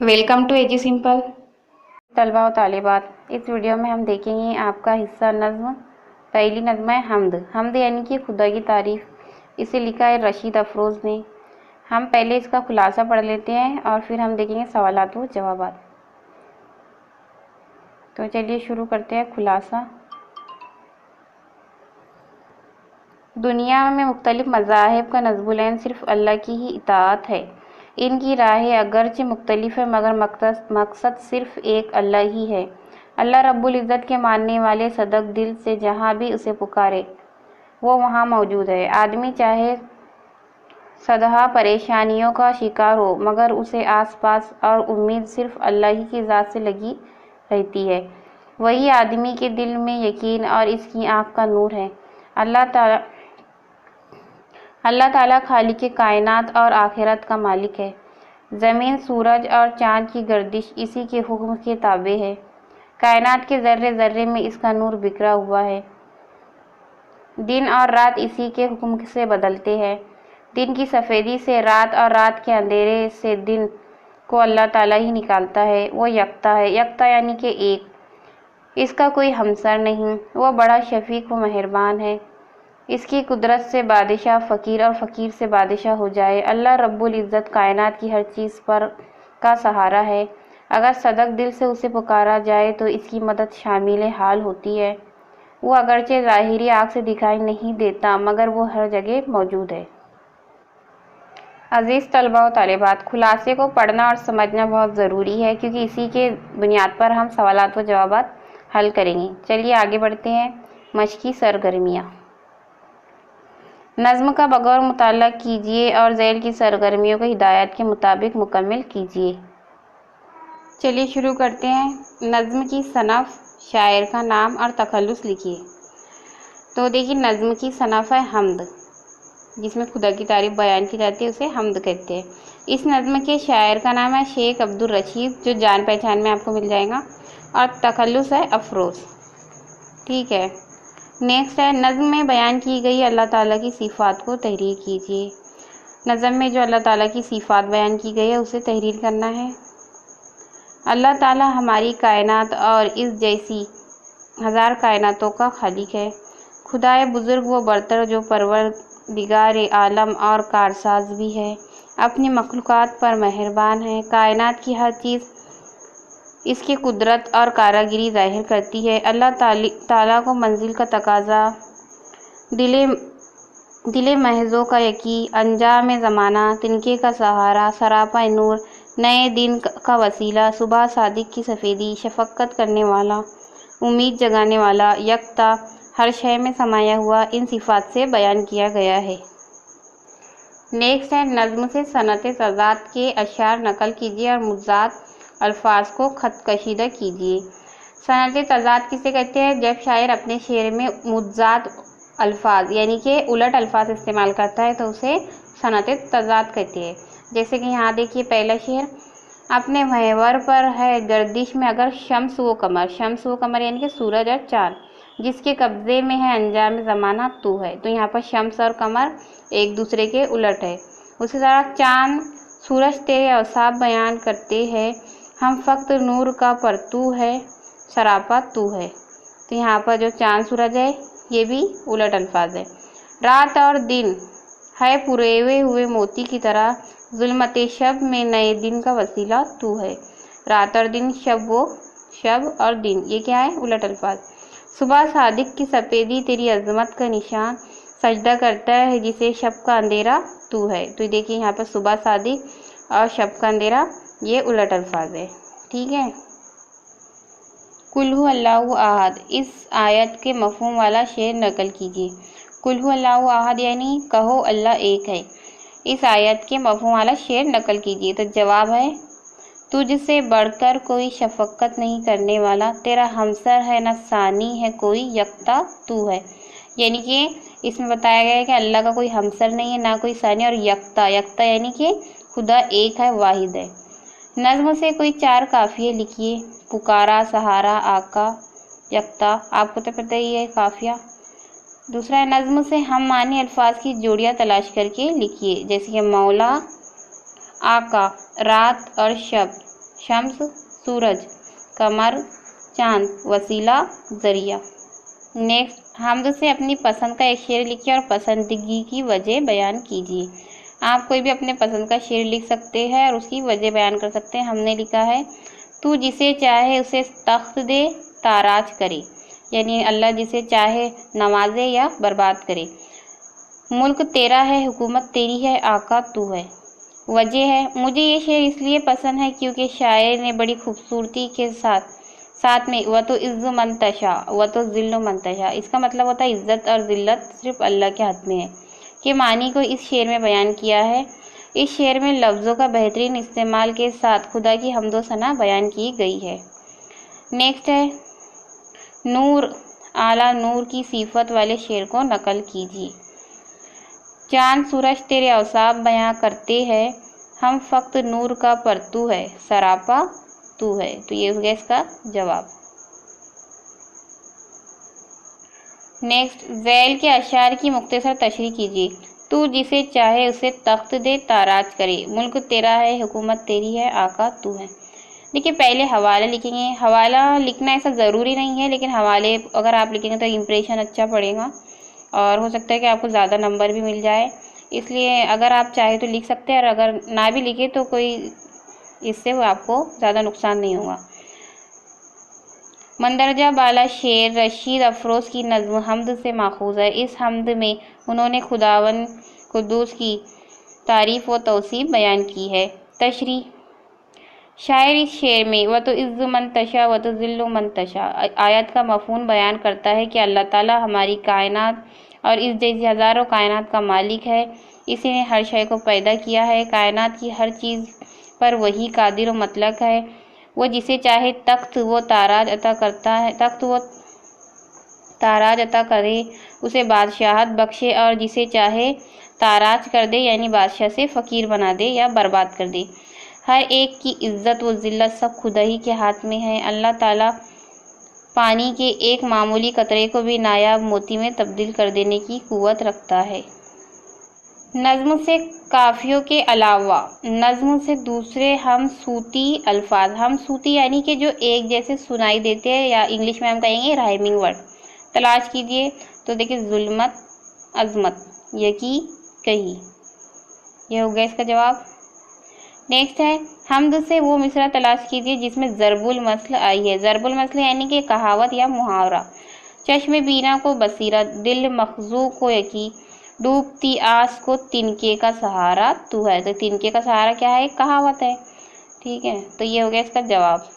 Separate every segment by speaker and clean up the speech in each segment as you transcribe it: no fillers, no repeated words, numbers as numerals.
Speaker 1: Welcome to AG simple. तलबा और तालिबात, इस वीडियो में हम देखेंगे आपका हिस्सा नज़्म। पहली नज़्म है हमद। हमद यानी कि खुदा की तारीफ़। इसे लिखा है रशीद अफरोज़ ने। हम पहले इसका खुलासा पढ़ लेते हैं और फिर हम देखेंगे सवालात व जवाबात। तो चलिए शुरू करते हैं खुलासा। दुनिया में मुख्तलिफ मज़ाहिब का नज़्बुलैन सिर्फ़ अल्लाह की ही इताअत है। इनकी राहें अगरचे मुख्तलिफ है मगर मकसद सिर्फ़ एक अल्लाह ही है। अल्लाह रब्बुल इज़्ज़त के मानने वाले सदक दिल से जहाँ भी उसे पुकारे वो वहाँ मौजूद है। आदमी चाहे सदहा परेशानियों का शिकार हो मगर उसे आस पास और उम्मीद सिर्फ़ अल्लाह ही की ज़ात से लगी रहती है। वही आदमी के दिल में यकीन और इसकी आँख का नूर है। अल्लाह ताला खालिक़े कायनात और आखिरत का मालिक है। ज़मीन, सूरज और चाँद की गर्दिश इसी के हुक्म के ताबे है। कायनात के ज़र्रे ज़र्रे में इसका नूर बिखरा हुआ है। दिन और रात इसी के हुक्म से बदलते हैं। दिन की सफ़ेदी से रात और रात के अंधेरे से दिन को अल्लाह ताला ही निकालता है। वो यकता है। यकता यानी कि एक, इसका कोई हमसर नहीं। वो बड़ा शफ़ीक़ व मेहरबान है। इसकी कुदरत से बादशाह फ़कीर और फ़कीर से बादशाह हो जाए। अल्लाह रब्बुल इज़्ज़त कायनात की हर चीज़ पर का सहारा है। अगर सदक दिल से उसे पुकारा जाए तो इसकी मदद शामिल हाल होती है। वो अगरचे ज़ाहिरी आँख से दिखाई नहीं देता मगर वो हर जगह मौजूद है। अज़ीज़ तलबा और तालिबात, खुलासे को पढ़ना और समझना बहुत ज़रूरी है क्योंकि इसी के बुनियाद पर हम सवालात व जवाबात हल करेंगे। चलिए आगे बढ़ते हैं। मश्की सरगर्मियाँ। नज़्म का बगौर मुताला कीजिए और ज़ैल की सरगर्मियों को हिदायत के मुताबिक मुकम्मल कीजिए। चलिए शुरू करते हैं। नज़्म की सनफ़, शायर का नाम और तखल्लुस लिखिए। तो देखिए, नज़्म की सनफ़ है हमद, जिसमें खुदा की तारीफ़ बयान की जाती है, उसे हमद कहते हैं। इस नज़्म के शायर का नाम है शेख अब्दुल रशीद, जो जान पहचान में आपको मिल जाएगा, और तखल्लुस है अफरोज़। ठीक है। नेक्स्ट है, नज़्म में बयान की गई अल्लाह ताला की सिफ़ात को तहरीर कीजिए। नज़्म में जो अल्लाह ताला की सिफ़ात बयान की गई है उसे तहरीर करना है। अल्लाह ताला हमारी कायनात और इस जैसी हज़ार कायनातों का खालिक है। खुदाए बुज़ुर्ग व बरतर जो परवरदिगार आलम और कारसाज भी है, अपनी मखलूक़ात पर मेहरबान है। कायनात की हर चीज़ इसकी कुदरत और कारागिरी ज़ाहिर करती है। अल्लाह ताला को मंजिल का तकाज़ा, दिले महज़ों का यकी, अंजाम ज़माना, तिनके का सहारा, सरापा नूर, नए दिन का वसीला, सुबह सादिक की सफ़ेदी, शफ़क़त करने वाला, उम्मीद जगाने वाला, यकता, हर शय में समाया हुआ, इन सिफ़ात से बयान किया गया है। नेक्स्ट है, नज़्म से सनत तज़ाद के अशार नकल कीजिए और मुज़ाद अल्फाज को ख़त कशीदा कीजिए। सनत तज़ाद किसे कहते हैं? जब शायर अपने शेर में मुज़ाद अल्फाज यानी कि उलट अल्फाज इस्तेमाल करता है तो उसे सनत तज़ाद कहते हैं। जैसे कि यहाँ देखिए, पहला शेर, अपने महवर पर है गर्दिश में अगर शम्स व कमर यानी कि सूरज और चाँद, जिसके कब्ज़े में है अंजाम ज़माना तू है। तो यहाँ पर शम्स और कमर एक दूसरे के उलट है। उसी तरह चाँद, सूरज तेरे औसाफ बयान करते हैं, हम फ़क्त नूर का परतू है, सरापा तू है। तो यहाँ पर जो चाँद सूरज है ये भी उलट अल्फाज है। रात और दिन है पुरेवे हुए मोती की तरह, जुल्मते शब में नए दिन का वसीला तू है। रात और दिन, शब और दिन, ये क्या है? उलट अल्फाज। सुबह सादिक की सफ़ेदी तेरी अज़मत का निशान, सजदा करता है जिसे शब का अंधेरा तू है। तो देखिए यहाँ पर सुबह सादिक और शब का अंधेरा, ये उलट अल्फाज है। ठीक है। कुल हु अल्लाहु अहद, इस आयत के मफ़हूम वाला शेर नकल कीजिए। कुल हु अल्लाहु अहद यानी कहो अल्लाह एक है। इस आयत के मफ़हूम वाला शेर नकल कीजिए। तो जवाब है, तुझसे बढ़कर कोई शफ़क़त नहीं करने वाला, तेरा हमसर है न सानी है कोई, यकता तू है। यानी कि इसमें बताया गया है कि अल्लाह का कोई हमसर नहीं है, ना कोई सानी, और यकता यानी कि खुदा एक है, वाहिद है। नज़्म से कोई 4 काफ़िये लिखिए। पुकारा, सहारा, आका, यकता, आपको तो पता ही है काफ़िया। दूसरा है, नज़्म से हम मानी अल्फाज की जोड़ियाँ तलाश करके लिखिए। जैसे कि मौला, आका, रात और शब, शम्स सूरज, कमर चांद, वसीला जरिया। नेक्स्ट, हमद से अपनी पसंद का एक शेर लिखिए और पसंदगी की वजह बयान कीजिए। आप कोई भी अपने पसंद का शेर लिख सकते हैं और उसकी वजह बयान कर सकते हैं। हमने लिखा है, तू जिसे चाहे उसे तख्त दे ताराज करे, यानी अल्लाह जिसे चाहे नवाजे या बर्बाद करे। मुल्क तेरा है, हुकूमत तेरी है, आका तू है। वजह है, मुझे ये शेर इसलिए पसंद है क्योंकि शायर ने बड़ी खूबसूरती के साथ में व तो इज़्ज़ मंतशा व तो ज़िल्ल मंतशा, इसका मतलब होता है इज़्ज़त और ज़िल्लत सिर्फ अल्लाह के हाथ में है, के मानी को इस शेर में बयान किया है। इस शेर में लफ्ज़ों का बेहतरीन इस्तेमाल के साथ खुदा की हम्दो सना बयान की गई है। नेक्स्ट है, नूर, आला नूर की सिफत वाले शेर को नकल कीजिए। चांद सूरज तेरे औसाफ बयां करते हैं, हम फक्त नूर का परतू है, सरापा तू है। तो ये हो गया इसका जवाब। नेक्स्ट, ज़ैल के अशार की मुख्तसर तशरीह कीजिए। तू जिसे चाहे उसे तख्त दे ताराज करे, मुल्क तेरा है, हुकूमत तेरी है, आका तू है। देखिए, पहले हवाला लिखेंगे। हवाला लिखना ऐसा ज़रूरी नहीं है, लेकिन हवाले अगर आप लिखेंगे तो इम्प्रेशन अच्छा पड़ेगा और हो सकता है कि आपको ज़्यादा नंबर भी मिल जाए। इसलिए अगर आप चाहे तो लिख सकते हैं और अगर ना भी लिखे तो कोई इससे आपको ज़्यादा नुकसान नहीं होगा। मंदरजा बाला शेर रशीद अफरोज़ की नज़्म हमद से माखूज़ है। इस हमद में उन्होंने खुदावन कुद्दूस की तारीफ़ व तौसीफ़ बयान की है। तशरीह, शायर इस शेर में व तो इज़्ज़ मंतशा व तो ज़िल्ल मंतशा आयत का मफ़हूम बयान करता है कि अल्लाह ताला हमारी कायनात और इस जैसी हज़ारों कायनात का मालिक है। इसी ने हर शय को पैदा किया है। कायनात की हर चीज़ पर वही कादिर व मतलक है। वो जिसे चाहे तख्त व ताराज अता करता है, तख्त व ताराज अता करे, उसे बादशाहत बख्शे, और जिसे चाहे ताराज कर दे, यानी बादशाह से फ़कीर बना दे या बर्बाद कर दे। हर एक की इज़्ज़त व ज़िल्लत सब खुदा ही के हाथ में है। अल्लाह ताला पानी के एक मामूली कतरे को भी नायाब मोती में तब्दील कर देने की क़ुव्वत रखता है। नज़्म से काफ़ियों के अलावा नज़्म से दूसरे हमसूती अल्फाज, हमसूती यानी कि जो एक जैसे सुनाई देते हैं या इंग्लिश में हम कहेंगे राइमिंग वर्ड, तलाश कीजिए। तो देखिए, जुल्मत, अज़मत, यकी, कही, ये हो गया इसका जवाब। नेक्स्ट है, हमद से वो मिसरा तलाश कीजिए जिसमें ज़रबुल मसल आई है। ज़रबुल मसल यानी कि कहावत या मुहावरा। चश्म बीना को बसीरत, दिल मखजू को यकी, डूबती आस को तिनके का सहारा तू है। तो तिनके का सहारा क्या है? कहावत है। ठीक है, तो ये हो गया इसका जवाब।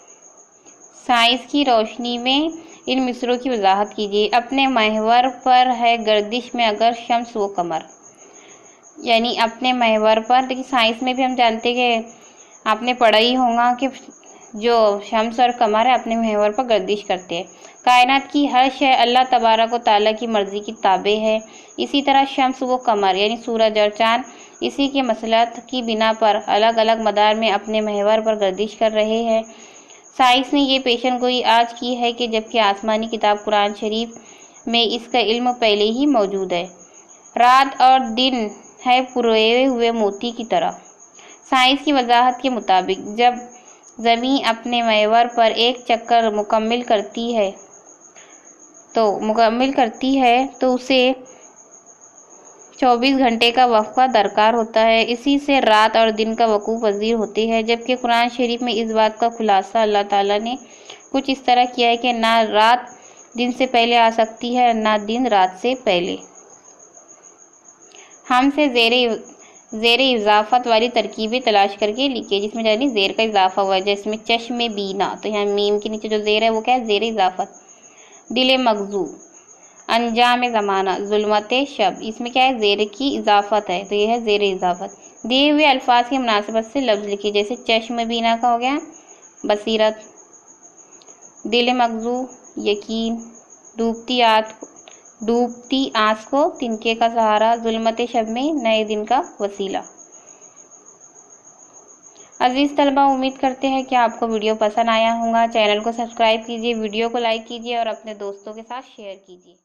Speaker 1: साइंस की रोशनी में इन मिसरों की वजाहत कीजिए। अपने महवर पर है गर्दिश में अगर शम्स व कमर, यानी अपने महवर पर। देखिए, साइंस में भी हम जानते हैं कि आपने पढ़ा ही होगा कि जो शम्स और कमर है अपने महवर पर गर्दिश करते हैं। कायनात की हर शय अल्लाह तबारक व तआला की मर्ज़ी की ताबे है। इसी तरह शम्स व कमर यानी सूरज और चाँद इसी के मसलहत की बिना पर अलग अलग मदार में अपने महवर पर गर्दिश कर रहे हैं। साइंस ने ये पेशन गोई आज की है कि जबकि आसमानी किताब कुरान शरीफ में इसका इल्म पहले ही मौजूद है। रात और दिन है पुरोए हुए मोती की तरह। साइंस की वजाहत के मुताबिक जब ज़मीन अपने महवर पर एक चक्कर मुकम्मिल करती है तो उसे 24 घंटे का वक्फा दरकार होता है। इसी से रात और दिन का वकूफ़ पज़ीर होते हैं। जबकि कुरान शरीफ में इस बात का खुलासा अल्लाह ताला ने कुछ इस तरह किया है कि ना रात दिन से पहले आ सकती है ना दिन रात से पहले। हमसे ज़ेर इजाफत वाली तरकीबें तलाश करके लिखिए, जिसमें यानी ज़ेर का इजाफा हुआ है। जैसे चश्मे बीना, तो यहाँ मीम के नीचे जो ज़ेर है वो क्या है? ज़ेर इजाफत। दिल मगजू, अंजाम ज़माना, जुल्मत शब, इसमें क्या है? ज़ेर की इजाफत है, तो ये है ज़ेर इजाफत। दिए हुए अल्फाज की मुनासिबत से लफ्ज़ लिखिए। जैसे चश्म बीना का हो गया बसीरत, दिल मगजू यकीन, डूबती आँख को तिनके का सहारा, जुल्मत शब में नए दिन का वसीला। अजीज़ तलबा, उम्मीद करते हैं कि आपको वीडियो पसंद आया होगा। चैनल को सब्सक्राइब कीजिए, वीडियो को लाइक कीजिए और अपने दोस्तों के साथ शेयर कीजिए।